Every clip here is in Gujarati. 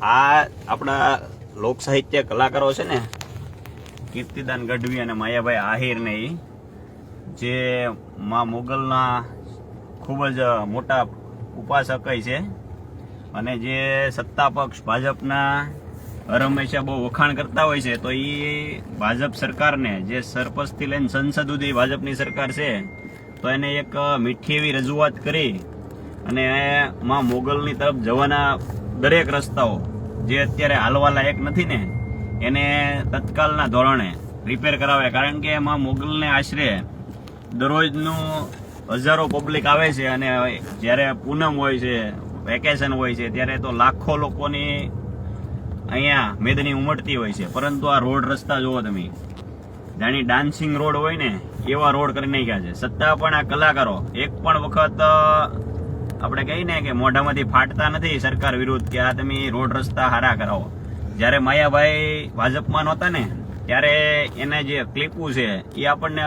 આ આપણા લોક સાહિત્ય કલાકારો છે ને, કીર્તિદાન ગઢવી અને માયાભાઈ આહિર ને જે માં મોગલના ખૂબ જ મોટા ઉપાસક છે અને જે સત્તા પક્ષ ભાજપના હંમેશા બહુ વખાણ કરતા હોય છે, તો એ ભાજપ સરકારને જે સરપંચથી લઈને સંસદ સુધી ભાજપની સરકાર છે, તો એને એક મીઠી એવી રજૂઆત કરી અને માં મોગલની તરફ જવાના દરેક રસ્તાઓ જે અત્યારે હાલવા લાયક નથી ને, એને તત્કાલના ધોરણે રિપેર કરાવે. કારણ કે માં મોગલને આશરે દરરોજનું હજારો પબ્લિક આવે છે અને જ્યારે પૂનમ હોય છે, વેકેશન હોય છે, ત્યારે તો લાખો લોકોની અહીંયા મેદની ઉમટતી હોય છે. પરંતુ આ રોડ રસ્તા જુઓ તમે, જાણી ડાન્સિંગ રોડ હોય ને એવા રોડ કરી નાખ્યા છે. છતાં પણ આ કલાકારો એક પણ વખત આપણે કહીએ ને કે મોઢામાંથી ફાટતા નથી સરકાર વિરુદ્ધ કે આ તમે રોડ રસ્તા હારા કરાવો. જ્યારે માયાભાઈ ભાજપમાં નહોતા ને, ત્યારે એને જે ક્લિપો છે એ આપણને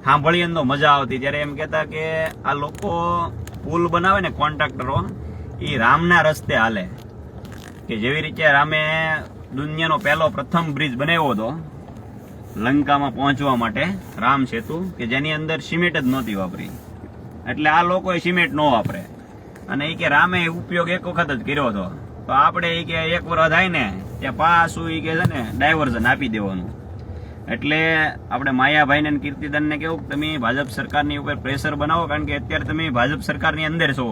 સાંભળીએ તો મજા આવતી. ત્યારે એમ કહેતા કે આ લોકો પુલ બનાવે ને કોન્ટ્રાક્ટરો, એ રામના રસ્તે હાલે. કે જેવી રીતે રામે દુનિયાનો પહેલો પ્રથમ બ્રિજ બનાવ્યો હતો લંકામાં પહોંચવા માટે, રામ સેતુ, કે જેની અંદર સિમેન્ટ જ નહોતી વાપરી. એટલે આ લોકોએ સિમેન્ટ ન વાપરે અને એ કે રામે ઉપયોગ એક વખત જ કર્યો હતો. તો આપણે એ કે એક વર્ષ થાય ને ત્યાં પાછું એ કે છે ને ડાયવર્ઝન આપી દેવાનું. એટલે આપણે માયાભાઈને અને કીર્તિદાનને કેવું કે તમે ભાજપ સરકારની ઉપર પ્રેશર બનાવો, કારણ કે અત્યારે તમે ભાજપ સરકારની અંદર છો.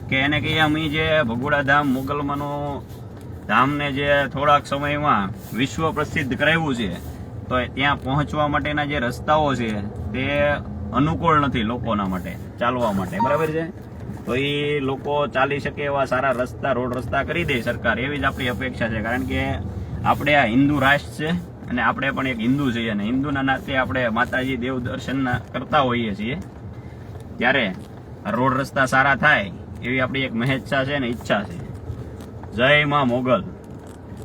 કે એને કહીએ અમે જે ભગોડા ધામ મોગલમાનું ધામને જે થોડાક સમયમાં વિશ્વ પ્રસિદ્ધ કરાવ્યું છે, તો ત્યાં પહોંચવા માટેના જે રસ્તાઓ છે તે અનુકૂળ નથી લોકોના માટે ચાલવા માટે, બરાબર છે. તો એ લોકો ચાલી શકે એવા સારા રસ્તા, રોડ રસ્તા કરી દે સરકાર, એવી જ આપણી અપેક્ષા છે. કારણ કે આપણે આ હિન્દુ રાષ્ટ્ર છે અને આપણે પણ એક હિન્દુ છીએ અને હિન્દુના નાતે આપણે માતાજી દેવ દર્શન કરતા હોઈએ છીએ. ત્યારે રોડ રસ્તા સારા થાય એવી આપણી એક મહેચ્છા છે ને ઈચ્છા છે. જય માં મોગલ.